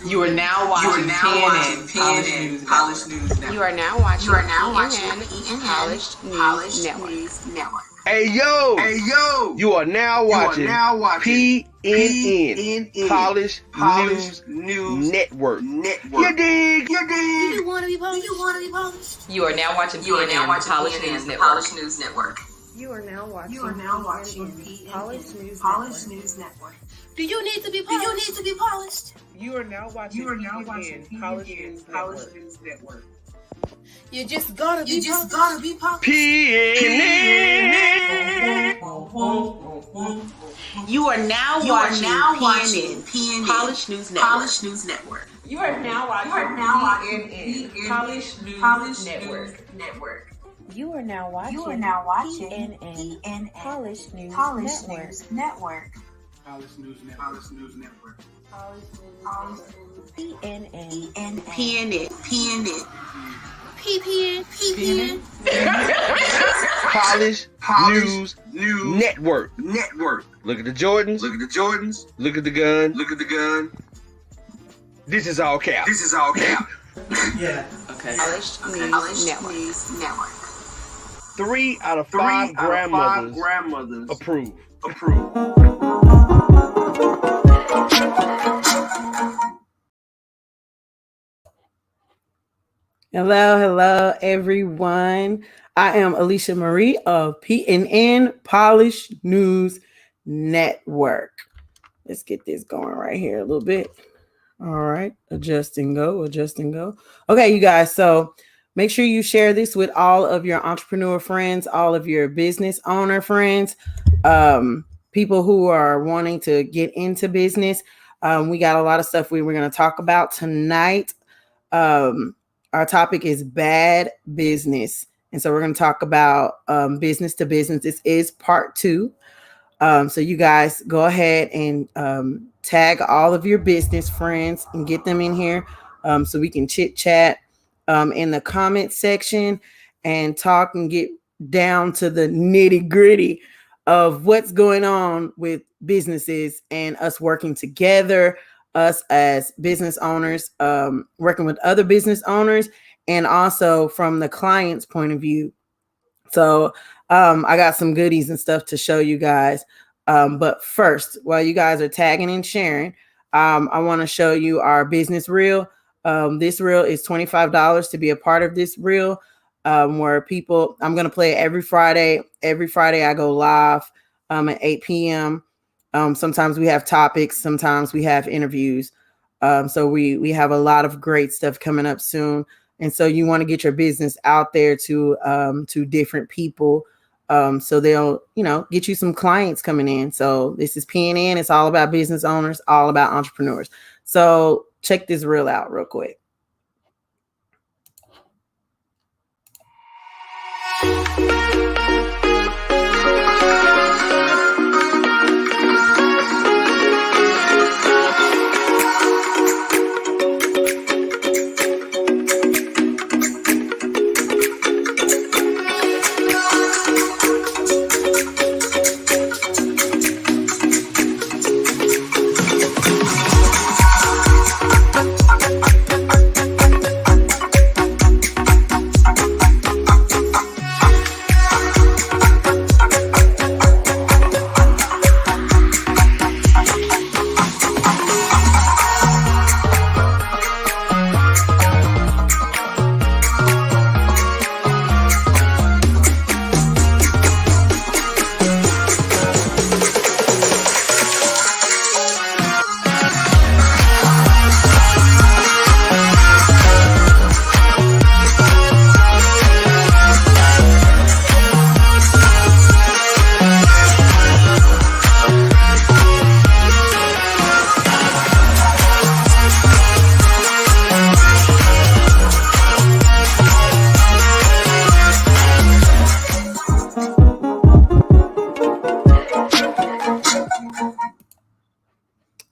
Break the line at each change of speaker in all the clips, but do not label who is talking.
You are now watching PNN Polished News Network.
You are now watching PNN Polished News Network.
Hey yo! You are now watching PNN Polished News Network. You dig?
Do you want to be polished?
You are now watching PNN Polished News Network.
You are now watching Polished News Network. Do you need to be polished?
You are now watching PNN Polished News Network.
You just gotta be polished.
PNN.
You are now watching PNN Polished News Network.
You are now watching PNN Polished News Network.
You are now watching PNN Polished News Network.
Polished News Network.
PNN.
Polished News Network. Look at the Jordans. Look at the gun. This is all cap.
Yeah.
Okay.
Polished News Network.
3 out of 5 grandmothers approve.
Hello, everyone. I am Alicia Marie of PNN Polished News Network. Let's get this going right here a little bit. All right, adjust and go. Okay, you guys, so make sure you share this with all of your entrepreneur friends, all of your business owner friends, people who are wanting to get into business. We got a lot of stuff we're going to talk about tonight. Our topic is bad business. And so we're going to talk about business to business. This is part 2. So you guys go ahead and tag all of your business friends and get them in here so we can chit chat in the comment section and talk and get down to the nitty gritty of what's going on with businesses and us working together, us as business owners, working with other business owners, and also from the client's point of view. So I got some goodies and stuff to show you guys. But first, while you guys are tagging and sharing, I want to show you our business reel. This reel is $25 to be a part of this reel, where I'm going to play it every Friday. Every Friday I go live at 8 p.m. Sometimes we have topics. Sometimes we have interviews. So we have a lot of great stuff coming up soon. And so you want to get your business out there to different people. So they'll, get you some clients coming in. So this is PNN. It's all about business owners, all about entrepreneurs. So check this reel out real quick.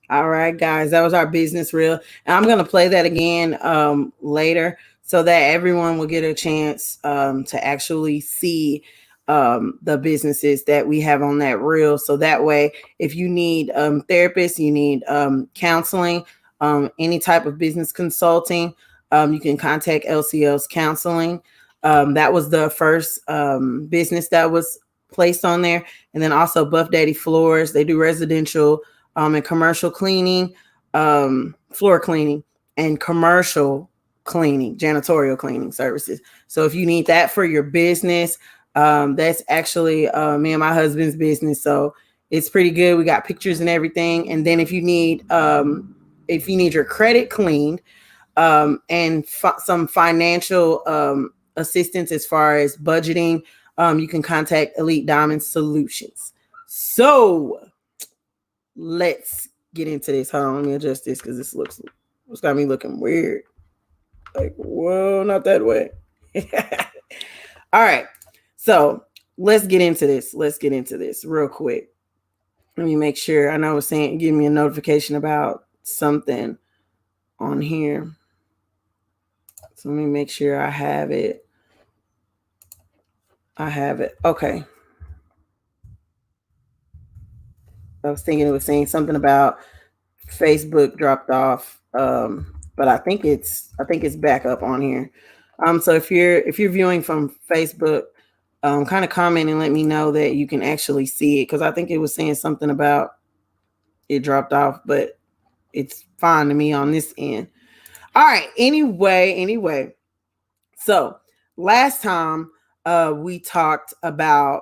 All right, guys, that was our business reel. And I'm going to play that again later so that everyone will get a chance to actually see the businesses that we have on that reel. So that way, if you need therapists, you need counseling, any type of business consulting, you can contact LCL's Counseling. That was the first business that was placed on there. And then also Buff Daddy Floors. They do residential and commercial cleaning, floor cleaning, and commercial cleaning, janitorial cleaning services. So if you need that for your business, that's actually me and my husband's business. So it's pretty good. We got pictures and everything. And then if you need your credit cleaned and some financial assistance as far as budgeting, you can contact Elite Diamond Solutions. So let's get into this. Hold on, let me adjust this because it's got me looking weird. Like, whoa, not that way. All right. So let's get into this. Real quick. Let me make sure. I know it's saying, give me a notification about something on here. So let me make sure I have it. Okay. I was thinking it was saying something about Facebook dropped off, but I think it's back up on here. So if you're viewing from Facebook, kind of comment and let me know that you can actually see it, because I think it was saying something about it dropped off, but it's fine to me on this end. All right. Anyway. So last time we talked about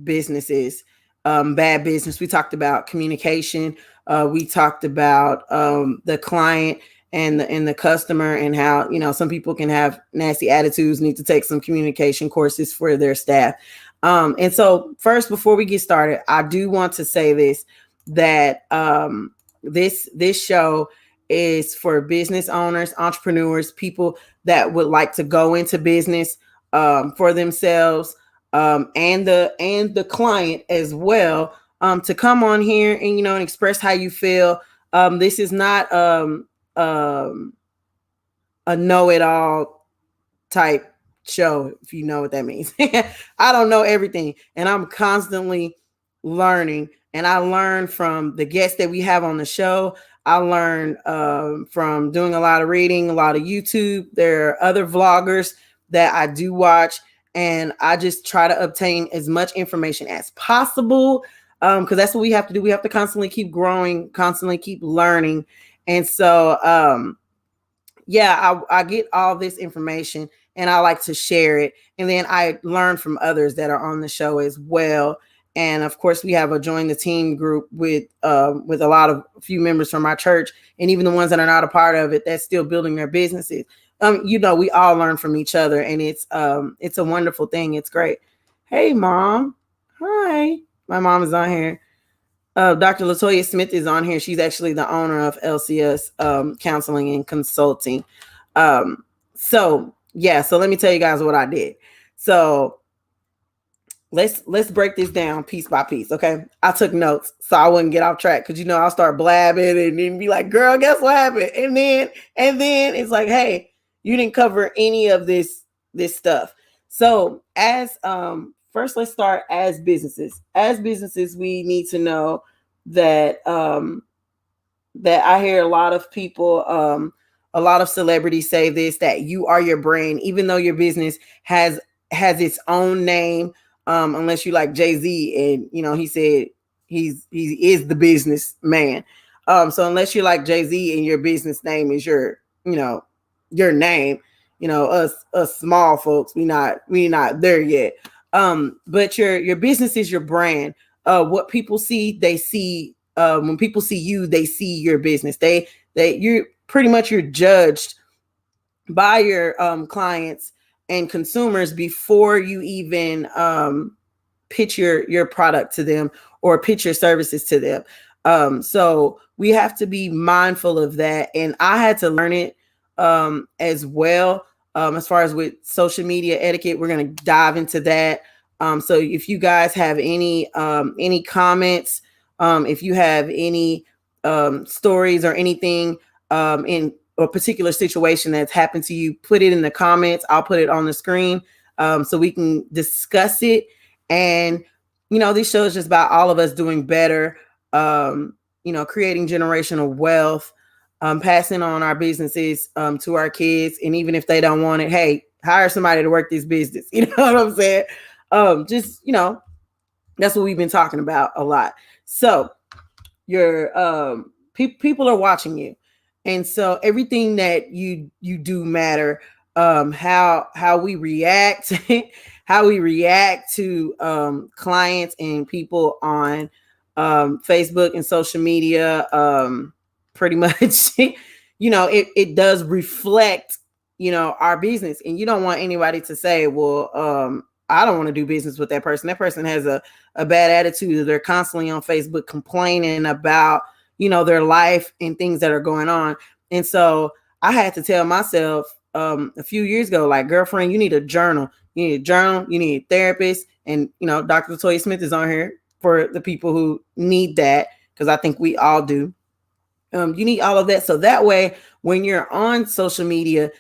businesses. Bad business. We talked about communication. We talked about the client and the customer, and how, some people can have nasty attitudes, need to take some communication courses for their staff. And so first, before we get started, I do want to say this, that this show is for business owners, entrepreneurs, people that would like to go into business for themselves, and the client as well, to come on here and, and express how you feel. This is not a know-it-all type show, if you know what that means. I don't know everything, and I'm constantly learning, and I learn from the guests that we have on the show. I learned from doing a lot of reading, a lot of YouTube. There are other vloggers that I do watch, and I just try to obtain as much information as possible, because that's what we have to do. We have to constantly keep growing, constantly keep learning. And so, I get all this information and I like to share it. And then I learn from others that are on the show as well. And of course, we have a Join the Team group with a few members from our church, and even the ones that are not a part of it, that's still building their businesses. We all learn from each other, and it's a wonderful thing. It's great. Hey, Mom. Hi. My mom is on here. Dr. Latoya Smith is on here. She's actually the owner of LCS Counseling and Consulting. So let me tell you guys what I did. So let's break this down piece by piece. Okay. I took notes so I wouldn't get off track, because I'll start blabbing and then be like, girl, guess what happened? And then it's like, hey, you didn't cover any of this stuff. So as first, let's start as businesses. As businesses, we need to know that that I hear a lot of people, a lot of celebrities say this, that you are your brand, even though your business has its own name, unless you like Jay-Z, and he said he is the business man. So unless you're like Jay-Z and your business name is your name, us small folks, we not there yet. But your business is your brand. What people see, they see, when people see you, they see your business. You're pretty much, you're judged by your clients and consumers before you even pitch your product to them or pitch your services to them. So we have to be mindful of that. And I had to learn it as well. As far as with social media etiquette, we're going to dive into that. So if you guys have any comments, if you have any stories or anything in a particular situation that's happened to you, put it in the comments. I'll put it on the screen so we can discuss it. And, this show is just about all of us doing better, creating generational wealth, passing on our businesses to our kids. And even if they don't want it, hey, hire somebody to work this business. You know what I'm saying? That's what we've been talking about a lot. So your people are watching you. And so everything that you do matter, how we react, how we react to clients and people on Facebook and social media, pretty much, it does reflect, our business. And you don't want anybody to say, well, I don't want to do business with that person. That person has a bad attitude. They're constantly on Facebook complaining about, their life and things that are going on. And so I had to tell myself a few years ago, like, girlfriend, you need a journal. You need a journal. You need a therapist. And, Dr. Latoya Smith is on here for the people who need that, because I think we all do. You need all of that. So that way, when you're on social media,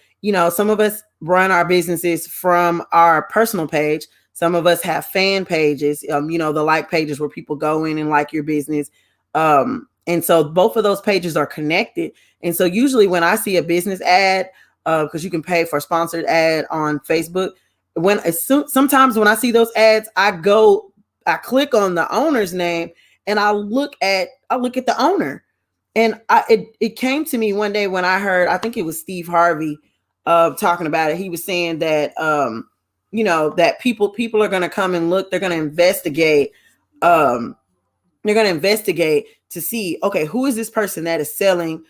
some of us run our businesses from our personal page. Some of us have fan pages, the like pages where people go in and like your business. And so both of those pages are connected. And so usually when I see a business ad, because you can pay for a sponsored ad on Facebook, sometimes when I see those ads, I click on the owner's name and I look at the owner. And it came to me one day when I heard, I think it was Steve Harvey talking about it. He was saying that, that people are going to come and look, they're going to investigate. They're going to investigate to see, okay, who is this person that is selling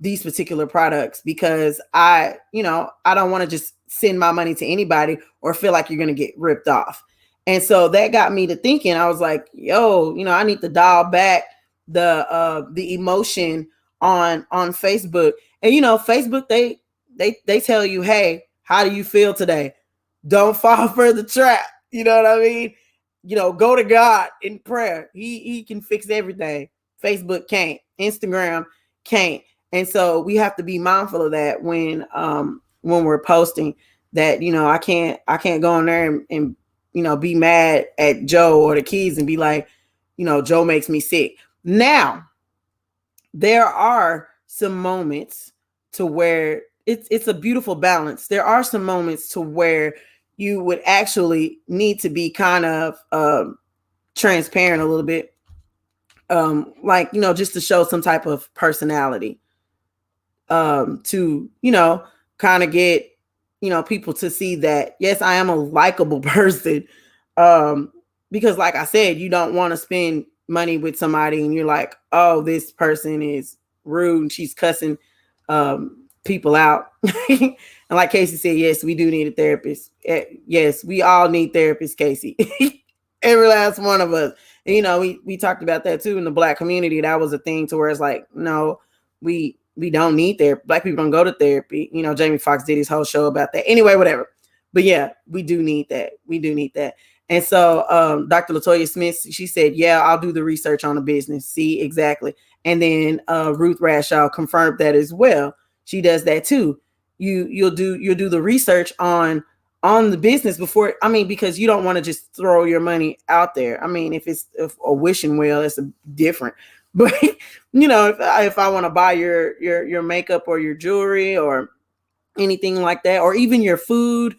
these particular products? Because I don't want to just send my money to anybody or feel like you're going to get ripped off. And so that got me to thinking. I was like, yo, I need to dial back the emotion on Facebook. And Facebook, they tell you, hey, how do you feel today? Don't fall for the trap. You know what I mean? Go to God in prayer. He can fix everything. Facebook can't. Instagram can't. And so we have to be mindful of that when we're posting, that I can't go in there and be mad at Joe or the kids and be like, Joe makes me sick. Now, there are some moments to where it's a beautiful balance. There are some moments to where you would actually need to be kind of transparent a little bit. Just to show some type of personality, to, kind of get, people to see that, yes, I am a likable person. Because like I said, you don't want to spend money with somebody and you're like, oh, this person is rude and she's cussing people out. And like Casey said, yes, we do need a therapist. Yes, we all need therapists, Casey. Every last one of us. And, we talked about that too in the Black community. That was a thing to where it's like, no, we don't need therapy. Black people don't go to therapy. Jamie Foxx did his whole show about that. Anyway, whatever. But yeah, we do need that. We do need that. And so Dr. Latoya Smith, she said, yeah, I'll do the research on the business. See, exactly. And then Ruth Rashaw confirmed that as well. She does that too. You'll do the research on the business before, because you don't want to just throw your money out there. If it's a wishing well, it's different. But if I want to buy your makeup or your jewelry or anything like that, or even your food,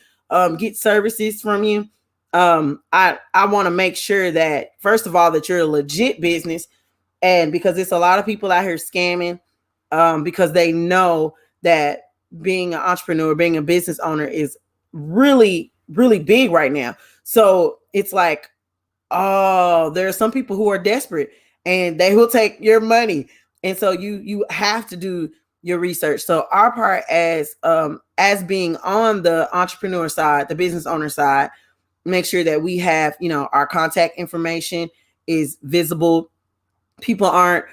get services from you, I want to make sure that, first of all, that you're a legit business. And because it's a lot of people out here scamming, because they know that being an entrepreneur, being a business owner is really, really big right now. So it's like, oh, there are some people who are desperate and they will take your money. And so you have to do your research. So our part as being on the entrepreneur side, the business owner side, make sure that we have, our contact information is visible. People aren't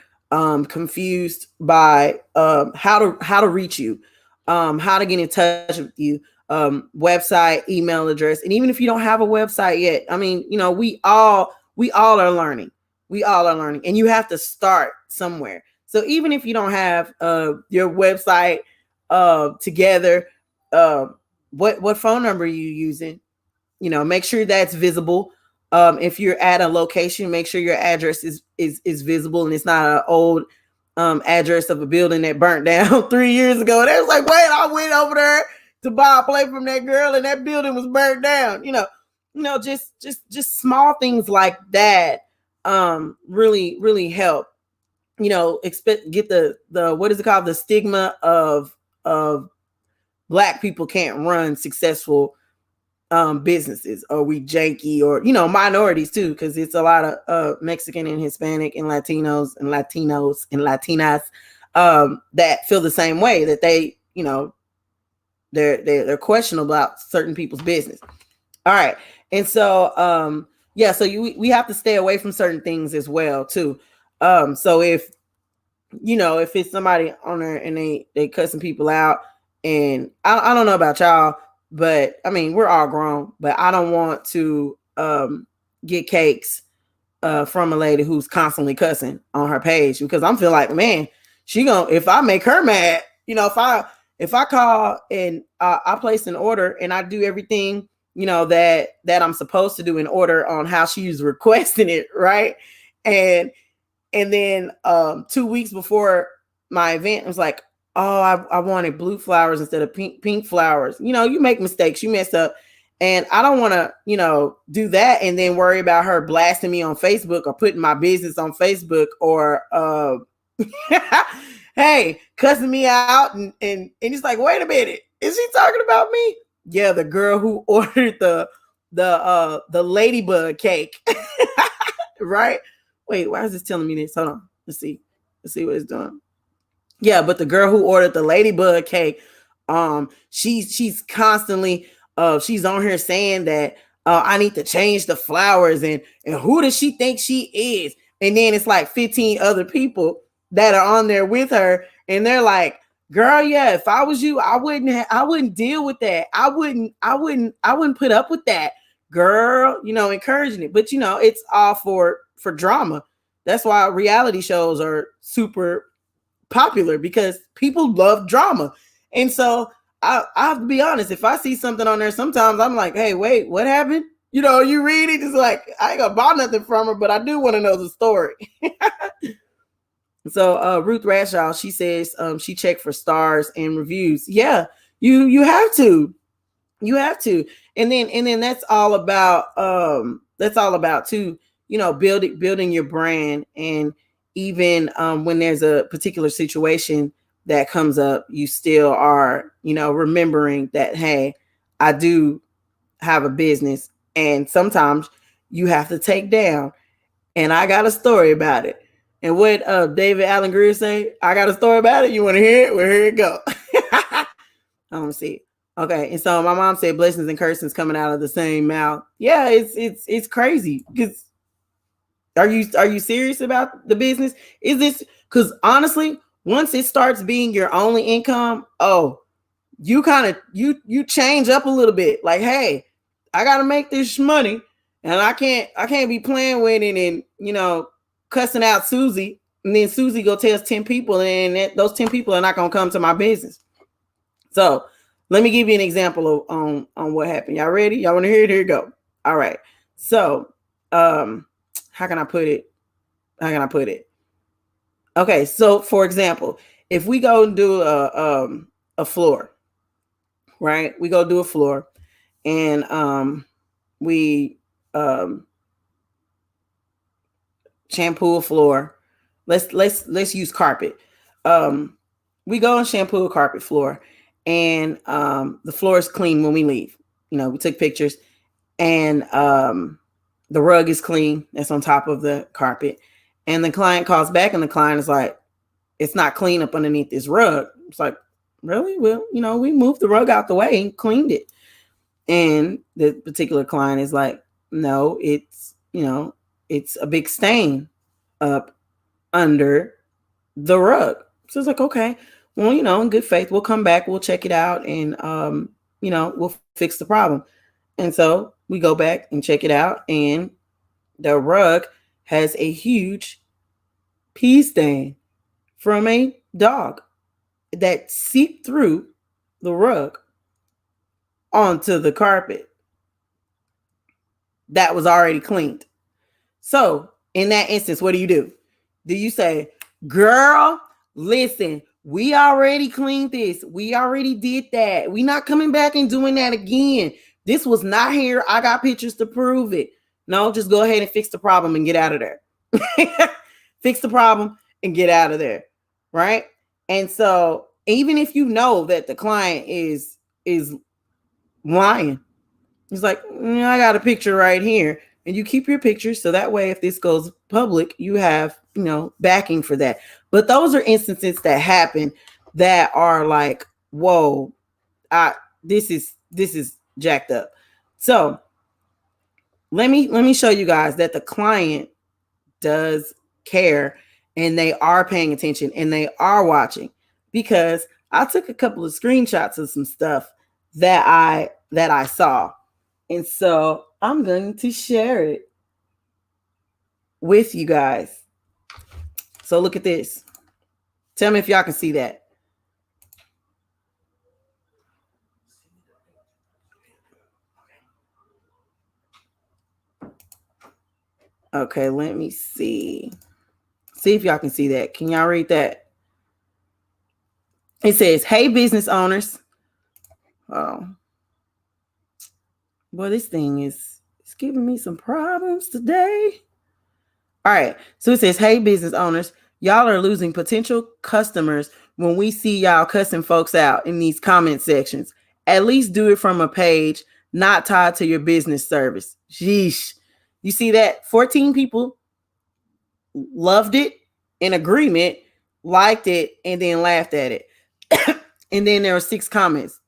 confused by how to reach you, how to get in touch with you, website, email address. And even if you don't have a website yet, we all are learning. We all are learning. And you have to start somewhere. So even if you don't have your website together, what phone number are you using? You know, make sure that's visible. If you're at a location, make sure your address is visible and it's not an old address of a building that burnt down 3 years ago. And it was like, wait, I went over there to buy a plate from that girl and that building was burnt down. You know, just small things like that really help. You know, get the what is it called? The stigma of Black people can't run successful businesses, or we janky, or, you know, minorities too, because it's a lot of Mexican and Hispanic and Latinos and Latinas that feel the same way, that they, you know, they're questionable about certain people's business. All right. And so yeah, so we have to stay away from certain things as well too. So if, you know, if it's somebody on there and they cussing people out, and I don't know about y'all, but I mean, we're all grown, but I don't want to get cakes from a lady who's constantly cussing on her page, because I'm feeling like, man, if I make her mad, you know, if I call and I place an order and I do everything, you know, that I'm supposed to do in order on how she's requesting it, right? And then 2 weeks before my event, it was like, oh, I wanted blue flowers instead of pink flowers. You know, you make mistakes, you mess up. And I don't want to, you know, do that and then worry about her blasting me on Facebook or putting my business on Facebook, or hey, cussing me out. And it's like, wait a minute, is he talking about me? Yeah, the girl who ordered the ladybug cake. Right? Wait, why is this telling me this? Hold on. Let's see what it's doing. Yeah, but the girl who ordered the ladybug cake, she's constantly she's on here saying that I need to change the flowers, and who does she think she is? And then it's like 15 other people that are on there with her, and they're like, girl, yeah, if I was you, I wouldn't deal with that. I wouldn't put up with that, girl, you know, encouraging it. But you know, it's all for drama. That's why reality shows are super popular, because people love drama. And so I have to be honest, if I see something on there, sometimes I'm like, hey, wait, what happened? You know, you read it, it's like, I ain't gonna buy nothing from her, but I do want to know the story. So Ruth Rashaw, she says she checked for stars and reviews. Yeah, you have to. And then that's all about too, you know, building your brand. And even when there's a particular situation that comes up, you still are, you know, remembering that, hey, I do have a business, and sometimes you have to take down. And I got a story about it. And what David Allen Greer say, I got a story about it. You want to hear it? Well, here it go. I don't see it. Okay. And so my mom said blessings and cursings coming out of the same mouth. Yeah, it's crazy. Because are you serious about the business? Is this, because honestly, once it starts being your only income, you kind of you change up a little bit. Like, hey, I gotta make this money, and I can't be playing with it and, you know, cussing out Susie, and then Susie go tell 10 people, and those 10 people are not gonna come to my business. So let me give you an example of on what happened. Y'all ready? Y'all want to hear it? Here you go. All right. So how can I put it? Okay, so for example, if we go and do a floor, right? We go do a floor, and we shampoo a floor. Let's use carpet. We go and shampoo a carpet floor, and the floor is clean when we leave. You know, we took pictures, and the rug is clean. That's on top of the carpet. And the client calls back, and the client is like, it's not clean up underneath this rug. It's like, really? Well, you know, we moved the rug out the way and cleaned it. And the particular client is like, no, it's, you know, it's a big stain up under the rug. So it's like, okay, well, you know, in good faith, we'll come back, we'll check it out, and, you know, we'll fix the problem. And so we go back and check it out, and the rug has a huge pee stain from a dog that seeped through the rug onto the carpet that was already cleaned. So in that instance, what do? Do you say, girl, listen, we already cleaned this. We already did that. We're not coming back and doing that again. This was not here. I got pictures to prove it. No, just go ahead and fix the problem and get out of there. Fix the problem and get out of there. Right. And so even if you know that the client is lying, it's like, I got a picture right here. And you keep your pictures so that way if this goes public, you have, backing for that. But those are instances that happen that are like, whoa, this is jacked up. So let me show you guys that the client does care and they are paying attention and they are watching, because I took a couple of screenshots of some stuff that I saw. And so I'm going to share it with you guys. So look at this. Tell me if y'all can see that. Okay, let me see. See if y'all can see that. Can y'all read that? It says, hey, business owners. Oh. Boy, this thing it's giving me some problems today. All right. So it says, hey, business owners, y'all are losing potential customers when we see y'all cussing folks out in these comment sections. At least do it from a page not tied to your business service. Sheesh. You see that? 14 people loved it, in agreement, liked it, and then laughed at it. And then there were 6 comments.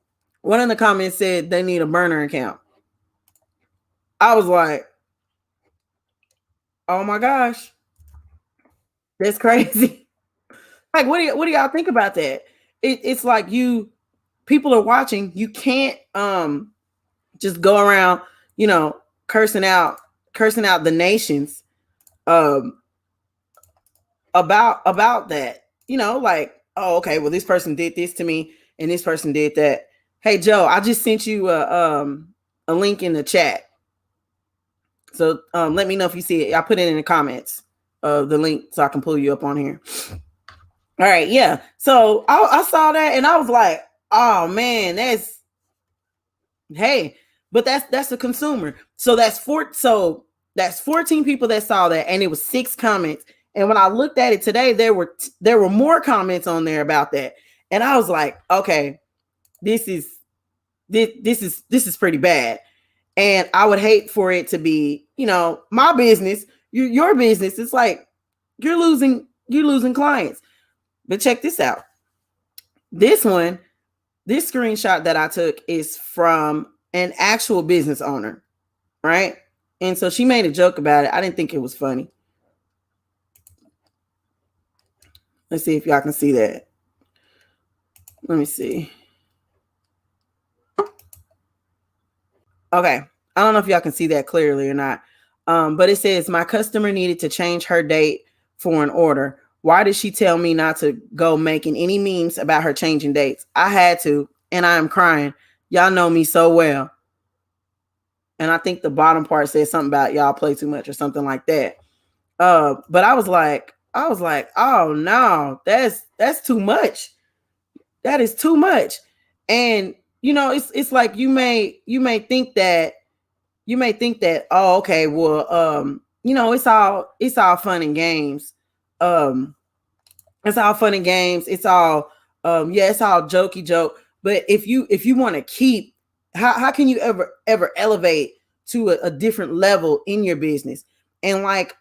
One of the comments said they need a burner account. I was like, oh my gosh, that's crazy. Like, what do y'all think about that? It's like people are watching. You can't just go around, cursing out the nations about that. Like, oh, okay, well, this person did this to me and this person did that. Hey, Joe, I just sent you a link in the chat. So let me know if you see it. I put it in the comments of the link so I can pull you up on here. All right, yeah. So I saw that and I was like, oh man, but that's a consumer. So that's 14 people that saw that, and it was 6 comments. And when I looked at it today, there were more comments on there about that. And I was like, okay, this is pretty bad. And I would hate for it to be, my business, your business. It's like you're losing clients. But check this out. This screenshot that I took is from an actual business owner, right? And so she made a joke about it. I didn't think it was funny. Let's see if y'all can see that. Let me see. Okay. I don't know if y'all can see that clearly or not. But it says, my customer needed to change her date for an order. Why did she tell me not to go making any memes about her changing dates? I had to, and I am crying. Y'all know me so well. And I think the bottom part says something about y'all play too much or something like that. But I was like, oh no, that's too much. That is too much. And it's like you may think that, oh, okay, well, it's all fun and games. It's all fun and games. It's all, it's all jokey joke. But if you want to keep, how can you ever elevate to a different level in your business? And like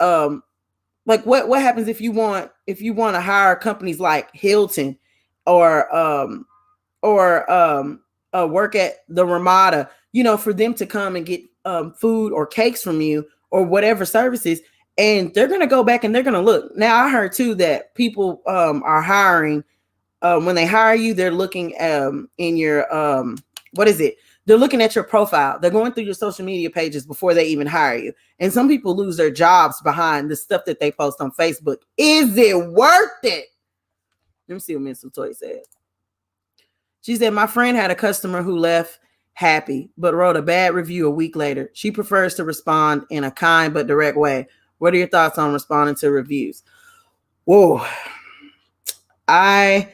what happens if you want to hire companies like Hilton or work at the Ramada, for them to come and get food or cakes from you or whatever services, and they're going to go back and they're going to look. Now, I heard too that people are hiring, when they hire you, they're looking in your, they're looking at your profile. They're going through your social media pages before they even hire you. And some people lose their jobs behind the stuff that they post on Facebook. Is it worth it? Let me see what Miss Latoya said. She said, my friend had a customer who left happy, but wrote a bad review a week later. She prefers to respond in a kind but direct way. What are your thoughts on responding to reviews? Whoa. I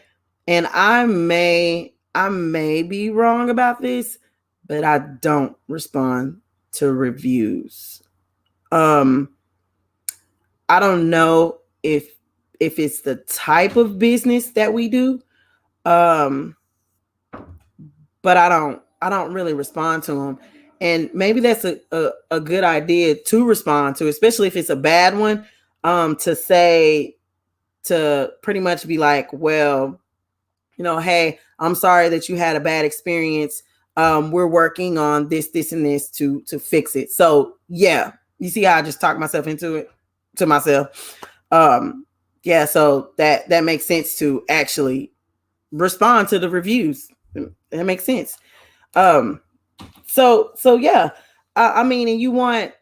may be wrong about this, but I don't respond to reviews. I don't know if it's the type of business that we do. But I don't really respond to them. And maybe that's a good idea to respond to, especially if it's a bad one, to pretty much be like, well, hey, I'm sorry that you had a bad experience. We're working on this, and this to fix it. So yeah, you see how I just talked myself into it to myself. Yeah, so that makes sense to actually respond to the reviews. That makes sense. So yeah, I mean, and you want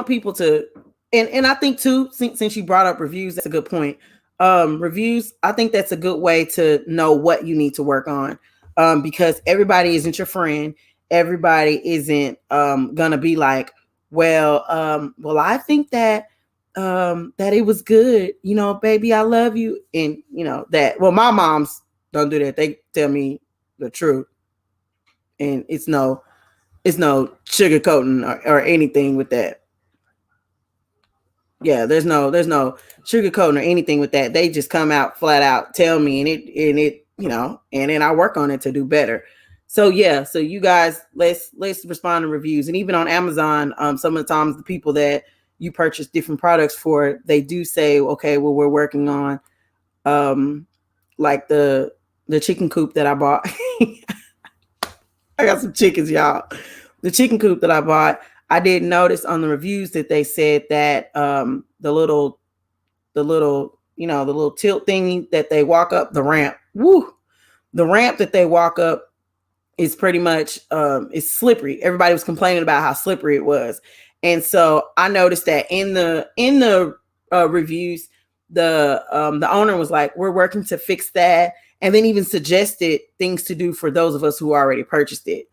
people to, and I think too, since you brought up reviews, that's a good point. Reviews, I think that's a good way to know what you need to work on. Because everybody isn't your friend. Everybody isn't gonna be like, well, I think that it was good, baby, I love you. And that, well, my moms don't do that. They tell me the truth. And it's no sugarcoating or anything with that. Yeah, there's no sugarcoating or anything with that. They just come out flat out, tell me, and it, and then I work on it to do better. So yeah, so you guys, let's respond to reviews. And even on Amazon, some of the times the people that you purchase different products for, they do say, okay, well, we're working on like the chicken coop that I bought. I got some chickens, y'all. The chicken coop that I bought, I did notice on the reviews that they said that the little tilt thingy that they walk up, the ramp. The ramp that they walk up is pretty much it's slippery. Everybody was complaining about how slippery it was. And so I noticed that in the reviews, the owner was like, we're working to fix that. And then even suggested things to do for those of us who already purchased it.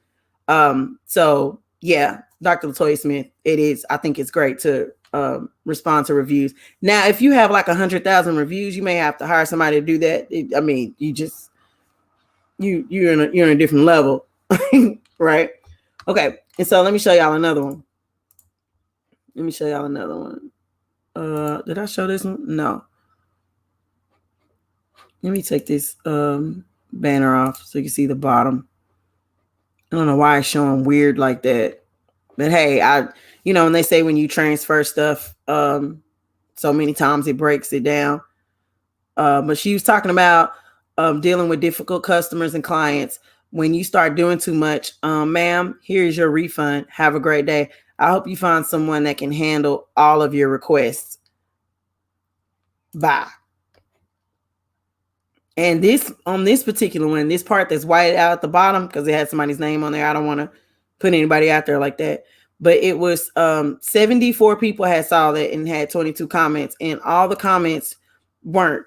So yeah, Dr. Latoya Smith, I think it's great to respond to reviews. Now, if you have like 100,000 reviews, you may have to hire somebody to do that. You're in a different level, right? Okay. And so let me show y'all another one. Did I show this one? No. Let me take this banner off so you can see the bottom. I don't know why it's showing weird like that. But hey, and they say when you transfer stuff so many times it breaks it down. But she was talking about dealing with difficult customers and clients. When you start doing too much, ma'am, here's your refund. Have a great day. I hope you find someone that can handle all of your requests. Bye. And on this particular one, this part that's white out at the bottom, because it had somebody's name on there. I don't want to put anybody out there like that. But it was 74 people had saw that and had 22 comments. And all the comments weren't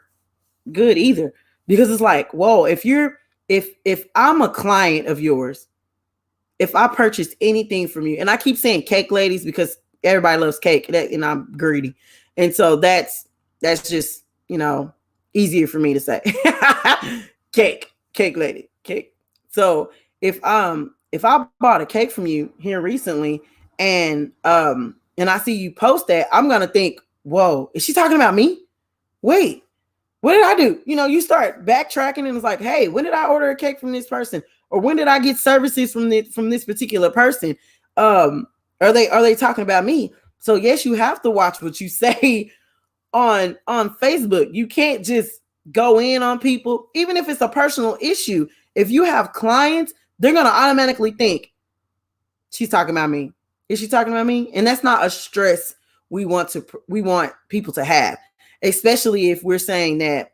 good either. Because it's like, whoa, if I'm a client of yours, if I purchased anything from you, and I keep saying cake ladies because everybody loves cake, and I'm greedy. And so that's just, easier for me to say. cake lady, cake. So if I bought a cake from you here recently and I see you post that, I'm gonna think, whoa, is she talking about me? Wait, what did I do? You start backtracking and it's like, hey, when did I order a cake from this person? Or when did I get services from this particular person? Are they talking about me? So yes, you have to watch what you say on Facebook. You can't just go in on people, even if it's a personal issue. If you have clients, they're going to automatically think she's talking about me. Is she talking about me? And that's not a stress we want people to have, especially if we're saying that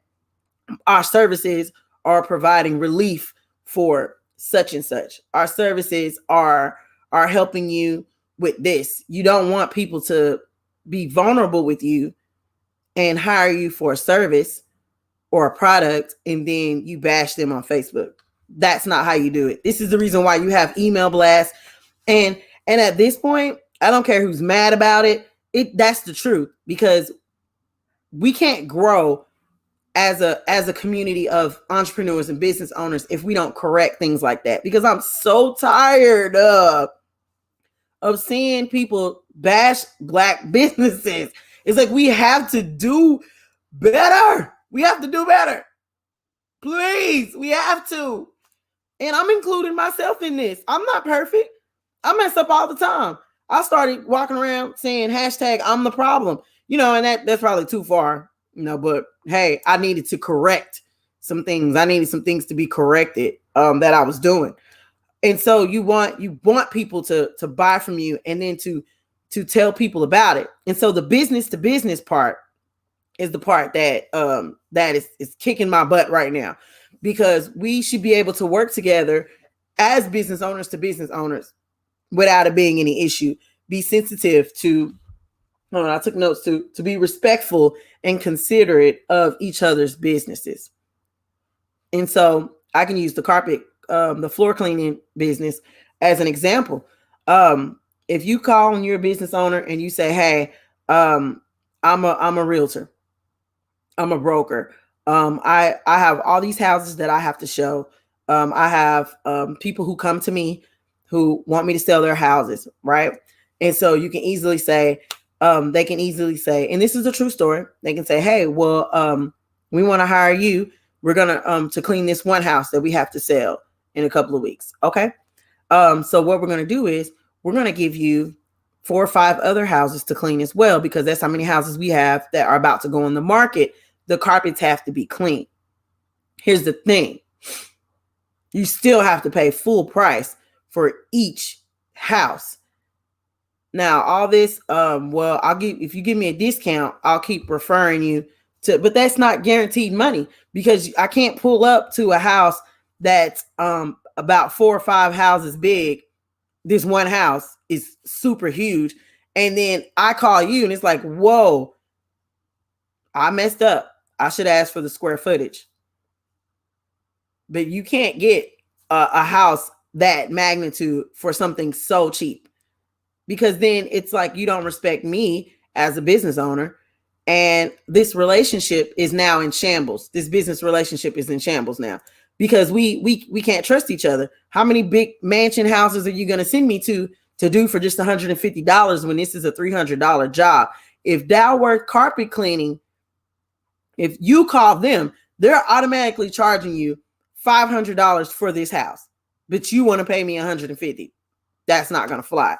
our services are providing relief for such and such. Our services are helping you with this. You don't want people to be vulnerable with you and hire you for a service or a product and then you bash them on Facebook. That's not how you do it. This is the reason why you have email blasts. And at this point, I don't care who's mad about it. That's the truth, because we can't grow as a community of entrepreneurs and business owners if we don't correct things like that. Because I'm so tired of seeing people bash Black businesses. It's like we have to do better. We have to do better. Please, we have to. And I'm including myself in this. I'm not perfect. I mess up all the time. I started walking around saying hashtag I'm the problem, and that's probably too far, but hey, I needed to correct some things. I needed some things to be corrected that I was doing. And so you want people to buy from you and then to tell people about it. And so the business to business part is the part that is kicking my butt right now, because we should be able to work together as business owners to business owners without it being any issue. Be sensitive to, I took notes, to be respectful and considerate of each other's businesses. And so I can use the floor cleaning business as an example. If you call and you're a business owner and you say, hey, I'm a realtor, I'm a broker. I have all these houses that I have to show. I have people who come to me who want me to sell their houses, right? And so you can easily say, and this is a true story. They can say, hey, well, we want to hire you. We're gonna to clean this one house that we have to sell in a couple of weeks. Okay. So what we're gonna do is we're gonna give you 4 or 5 other houses to clean as well, because that's how many houses we have that are about to go on the market. The carpets have to be clean. Here's the thing. You still have to pay full price for each house. Now, all this, if you give me a discount, I'll keep referring you to, but that's not guaranteed money, because I can't pull up to a house that's about 4 or 5 houses big. This one house is super huge. And then I call you and it's like, whoa, I messed up. I should ask for the square footage. But you can't get a house that magnitude for something so cheap, because then it's like you don't respect me as a business owner. And this relationship is now in shambles. This business relationship is in shambles now, because we can't trust each other. How many big mansion houses are you going to send me to do for just $150 when this is a $300 job? If Dalworth Carpet Cleaning, if you call them, they're automatically charging you $500 for this house, but you want to pay me $150. That's not going to fly.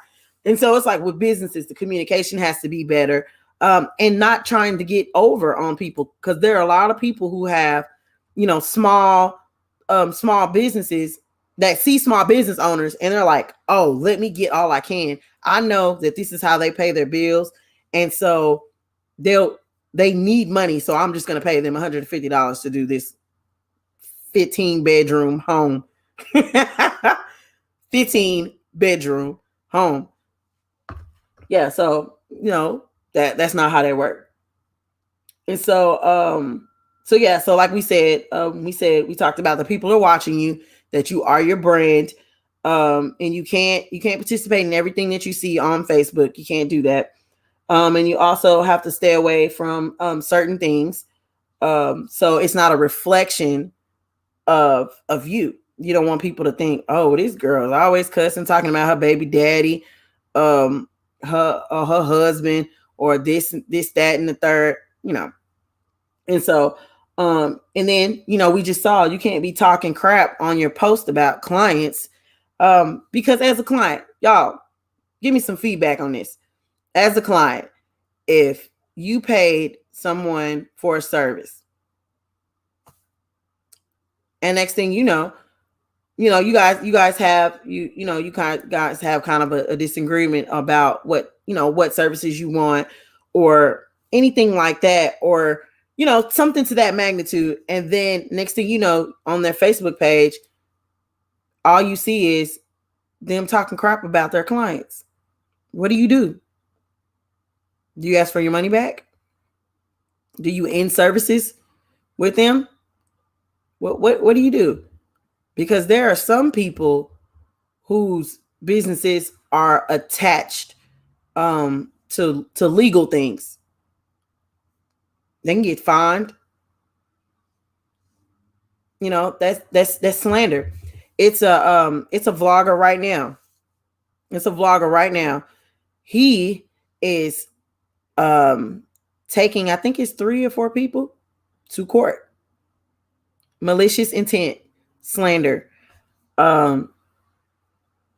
And so it's like with businesses, the communication has to be better, and not trying to get over on people, because there are a lot of people who have, small businesses that see small business owners and they're like, oh, let me get all I can. I know that this is how they pay their bills. And so they need money. So I'm just going to pay them $150 to do this 15-bedroom home. 15-bedroom home. Yeah. So, that's not how they work. And so, so like we said, we talked about the people who are watching you, that you are your brand. And you can't participate in everything that you see on Facebook. You can't do that. And you also have to stay away from certain things. So it's not a reflection of you. You don't want people to think, oh, this girl is always cussing, talking about her baby daddy, her husband, or this, that, and the third, And so, and then, we just saw you can't be talking crap on your post about clients, because as a client, y'all, give me some feedback on this. As a client, if you paid someone for a service, and next thing you guys have kind of a disagreement about what services you want or anything like that, or something to that magnitude. And then next thing you know, on their Facebook page, all you see is them talking crap about their clients. What do? Do you ask for your money back? Do you end services? with them, what do you do? Because there are some people whose businesses are attached to legal things. They can get fined. You know, that's slander. It's a vlogger right now. It's a vlogger right now. He is taking, I think it's 3 or 4 people to court. Malicious intent, slander.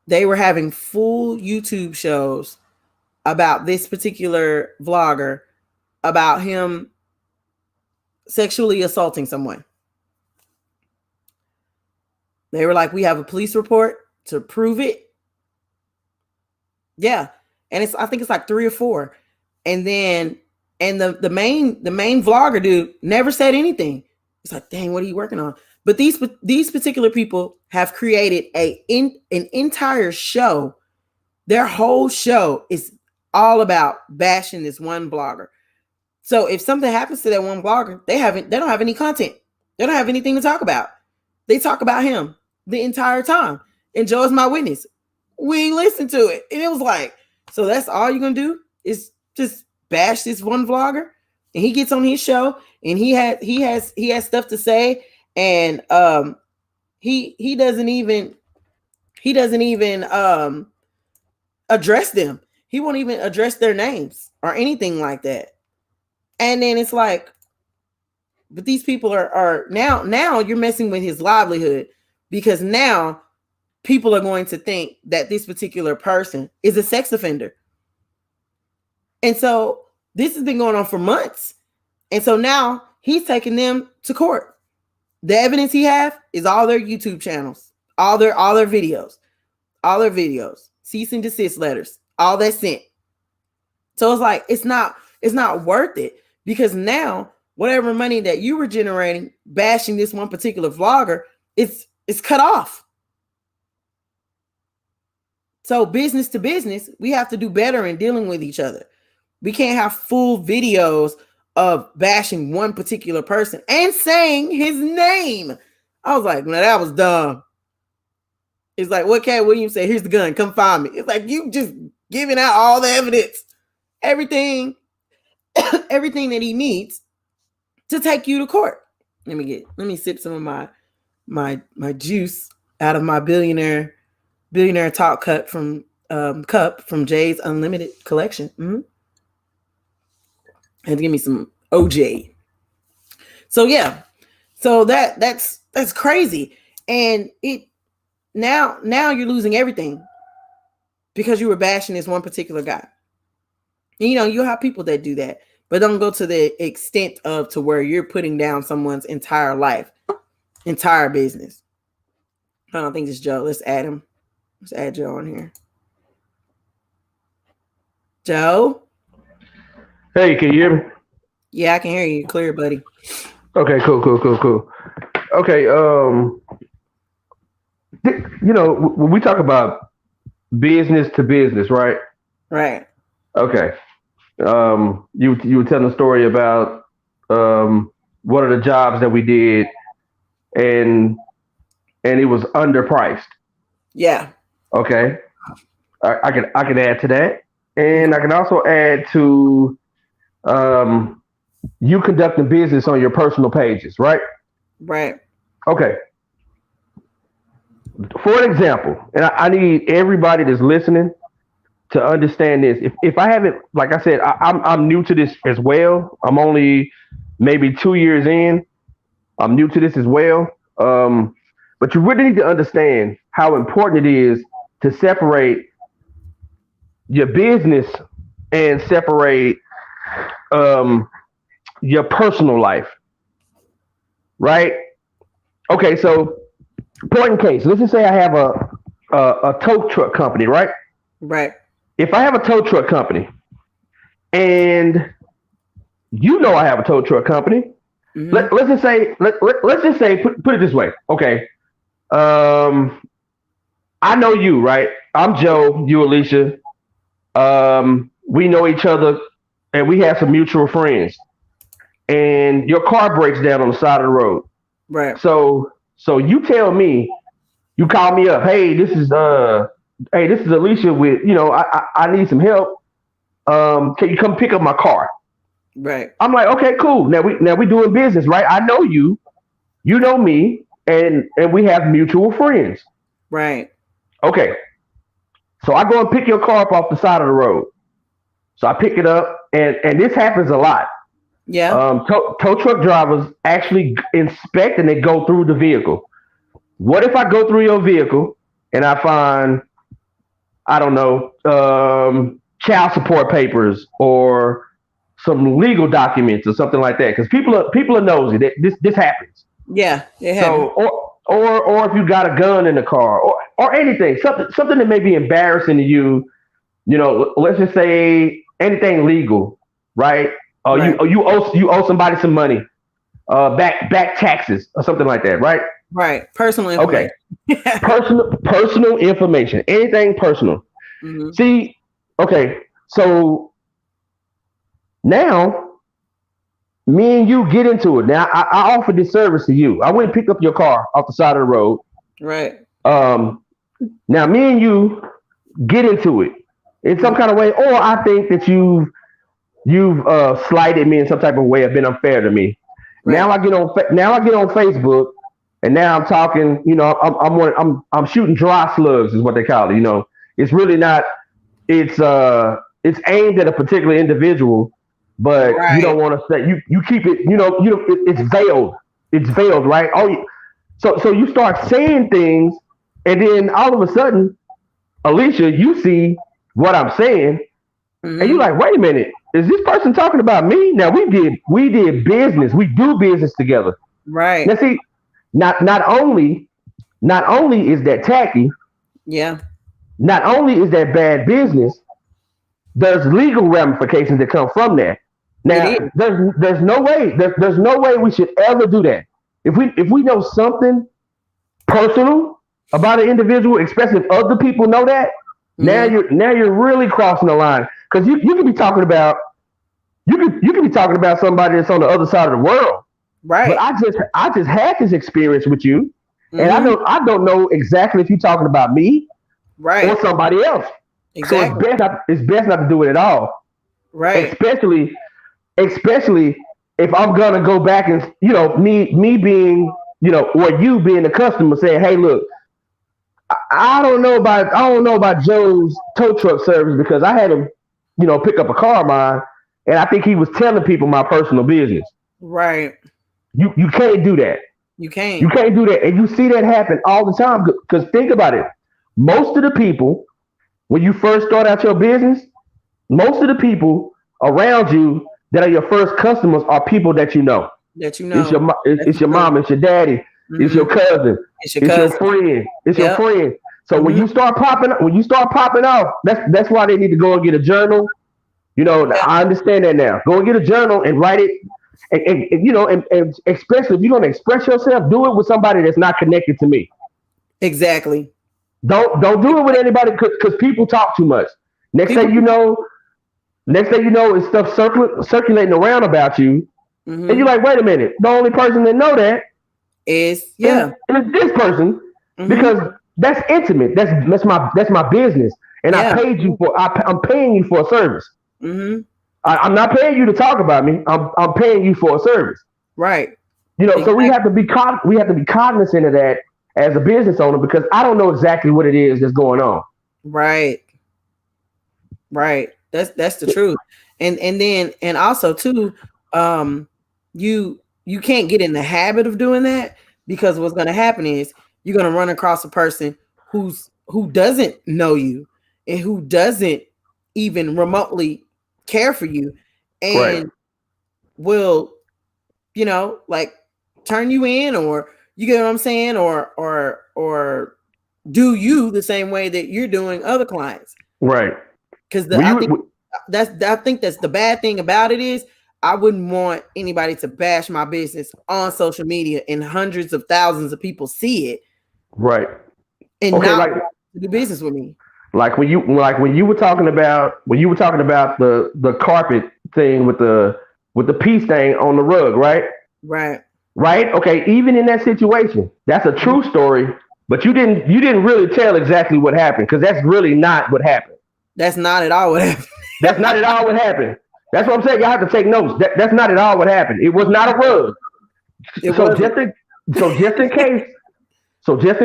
They were having full YouTube shows about this particular vlogger, about him sexually assaulting someone. They were like, we have a police report to prove it. Yeah. And I think it's like 3 or 4. And then, the main vlogger dude never said anything. It's like, dang, what are you working on? But these particular people have created an entire show. Their whole show is all about bashing this one blogger. So if something happens to that one blogger, they don't have any content. They don't have anything to talk about. They talk about him the entire time. And Joe is my witness. We listened to it. And it was like, so that's all you're going to do is just bash this one vlogger? And he gets on his show and he has stuff to say. And he doesn't even address them. He won't even address their names or anything like that. And then it's like, but these people are now you're messing with his livelihood, because now people are going to think that this particular person is a sex offender. And so this has been going on for months. And so now he's taking them to court. The evidence he have is all their YouTube channels, all their videos, cease and desist letters, all that sent. So it's like, it's not worth it, because now whatever money that you were generating bashing this one particular vlogger, it's cut off. So business to business, we have to do better in dealing with each other. We can't have full videos of bashing one particular person and saying his name. I was like, no, that was dumb. It's like, what Cat Williams said, here's the gun, come find me. It's like, you just giving out all the evidence, everything that he needs to take you to court. Let me sip some of my juice out of my billionaire talk cup from Jay's Unlimited collection. Mm-hmm. And give me some OJ. So yeah, so that's crazy, and it now you're losing everything because you were bashing this one particular guy. And, you know, you have people that do that, but don't go to the extent of to where you're putting down someone's entire life, entire business. I don't think it's Joe. Let's add him. Let's add Joe on here. Joe.
Hey, can you hear me?
Yeah, I can hear you clear, buddy.
Okay, cool. Okay, you know, when we talk about business to business, right?
Right.
Okay. You were telling a story about one of the jobs that we did, and it was underpriced.
Yeah.
Okay. I can add to that, and I can also add to you conducting business on your personal pages, right?
Right.
Okay. For an example, and I need everybody that's listening to understand this. If I haven't, like I said, I'm new to this as well. I'm only maybe 2 years in. I'm new to this as well. But you really need to understand how important it is to separate your business and separate your personal life, right? Okay, so point in case, let's just say I have a tow truck company, right?
Right.
If I have a tow truck company, and you know I have a tow truck company, mm-hmm. let's just say put it this way, okay? I know you, right? I'm Joe, you Alicia. We know each other, and we have some mutual friends. and your car breaks down on the side of the road.
Right.
So you tell me, you call me up, hey, this is Alicia with, I need some help. Can you come pick up my car?
Right.
I'm like, okay, cool. Now we doing business, right? I know you, you know me, and we have mutual friends.
Right.
Okay. So I go and pick your car up off the side of the road. So I pick it up, and this happens a lot.
Yeah.
Tow truck drivers actually inspect and they go through the vehicle. What if I go through your vehicle and I find, I don't know, child support papers or some legal documents or something like that? Because people are nosy. This happens.
Yeah. It happens.
So or if you got a gun in the car or anything, something that may be embarrassing to you. Let's just say anything legal, right?
Right.
You owe somebody some money, back taxes or something like that, right?
Right. Personal information.
Okay. personal information, anything personal.
Mm-hmm.
See, okay, so now me and you get into it. Now I offer this service to you. I went and picked up your car off the side of the road.
Right.
Now me and you get into it in some kind of way, or I think that you've slighted me in some type of way, have been unfair to me. Right. Now I get on Facebook, and now I'm talking. I'm shooting dry slugs, is what they call it. It's really not. It's aimed at a particular individual, but
right.
You don't want to say you keep it. It's veiled. It's veiled, right? So you start saying things, and then all of a sudden, Alicia, you see what I'm saying, and you're like, wait a minute. Is this person talking about me? Now we did business. We do business together.
Right.
Now see, not only is that tacky.
Yeah.
Not only is that bad business, there's legal ramifications that come from that. Now there's no way we should ever do that. If we know something personal about an individual, especially if other people know that, now you're really crossing the line. Because you can be talking about somebody that's on the other side of the world,
right?
But I just had this experience with you, and I don't know exactly if you're talking about me,
right,
or somebody else.
Exactly.
So it's best not to do it at all,
right?
Especially if I'm gonna go back and me being or you being the customer saying, hey, look. I don't know about Joe's tow truck service because I had him, pick up a car of mine, and I think he was telling people my personal business.
Right.
You can't do that.
You can't
do that, and you see that happen all the time. Because think about it, most of the people, when you first start out your business, most of the people around you that are your first customers are people that you know.
It's your
mom, it's your daddy. Mm-hmm. It's your cousin. It's your friend. It's your friend. So when you start popping off, that's why they need to go and get a journal. I understand that now. Go and get a journal and write it. And especially if you're gonna express yourself, do it with somebody that's not connected to me.
Exactly.
Don't do it with anybody because people talk too much. Next thing you know, it's stuff circulating around about you, and you're like, wait a minute, the only person that know that is this person, because that's intimate. That's my business, and I paid you for. I'm paying you for a service. I'm not paying you to talk about me. I'm paying you for a service.
Right.
Exactly. So we have to be cognizant of that as a business owner, because I don't know exactly what it is that's going on.
Right. Right. That's the truth. And also too, you can't get in the habit of doing that, because what's going to happen is you're going to run across a person who doesn't know you and who doesn't even remotely care for you, and will, like turn you in, or you get what I'm saying, or do you the same way that you're doing other clients. Right. Because I think that's the bad thing about it is I wouldn't want anybody to bash my business on social media and hundreds of thousands of people see it. Right. And not do business with me. Like when you were talking about the carpet thing with the
with the pee stain on the rug, right?
Right.
Right? Okay, even in that situation, that's a true story, but you didn't really tell exactly what happened, because that's really not what happened.
That's not at all what happened.
That's not at all what happened. That's what I'm saying. Y'all have to take notes. That's not at all what happened. It was not a rug. So just in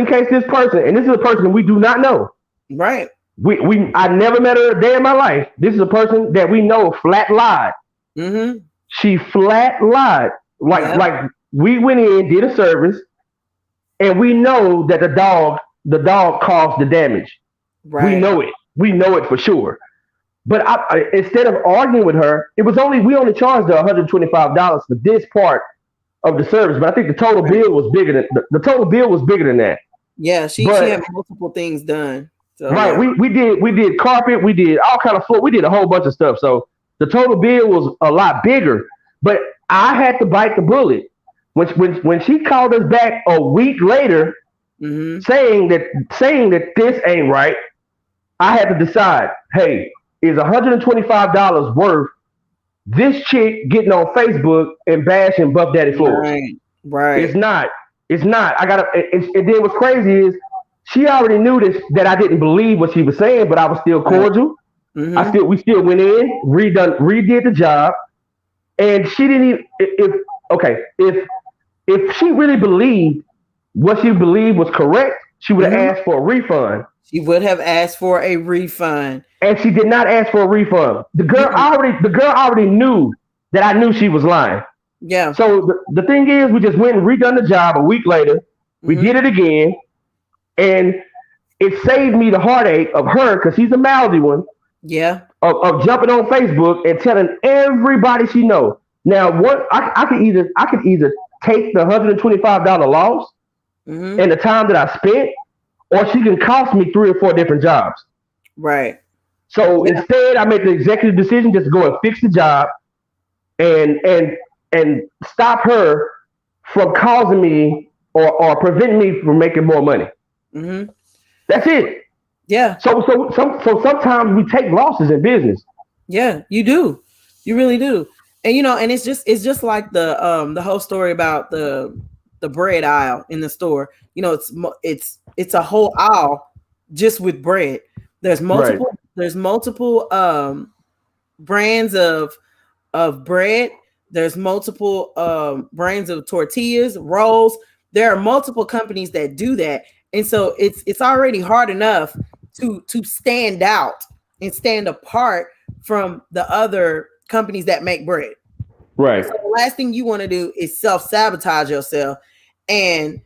case this person, and this is a person we do not know.
Right.
I never met her a day in my life. This is a person that we know flat lied.
Mm-hmm.
She flat lied. Like we went in, did a service, and we know that the dog caused the damage.
Right.
We know it. We know it for sure. But instead of arguing with her, we only charged her $125 for this part of the service. But I think the total bill was bigger than that.
Yeah, she had multiple things done. So,
right. Yeah. We did carpet, we did all kind of floor, we did a whole bunch of stuff. So the total bill was a lot bigger. But I had to bite the bullet. When she called us back a week later,
mm-hmm.
saying that this ain't right, I had to decide, hey, is $125 worth this chick getting on Facebook and bashing Buff Daddy floors?
Right.
It's not. I gotta. And then what's crazy is she already knew that I didn't believe what she was saying, but I was still cordial. Mm-hmm. We still went in, redid the job, and she didn't even. If she really believed what she believed was correct, she would have asked for a refund.
She would have asked for a refund.
And she did not ask for a refund. The girl already knew that I knew she was lying.
Yeah.
So the thing is, we just went and redone the job a week later. We did it again. And it saved me the heartache of her, because she's a mouthy one.
Yeah.
Of jumping on Facebook and telling everybody she knows. Now, what I could either take the $125 loss and the time that I spent, or she can cost me 3 or 4 different jobs.
Right.
So instead, I made the executive decision just to go and fix the job, and stop her from causing me or preventing me from making more money.
Mm-hmm.
That's it.
Yeah.
So sometimes we take losses in business.
Yeah, you do. You really do. And and it's just like the whole story about the bread aisle in the store. It's a whole aisle just with bread. There's multiple brands of bread. There's multiple brands of tortillas, rolls. There are multiple companies that do that. And so it's already hard enough to stand out and stand apart from the other companies that make bread.
Right.
So the last thing you want to do is self-sabotage yourself and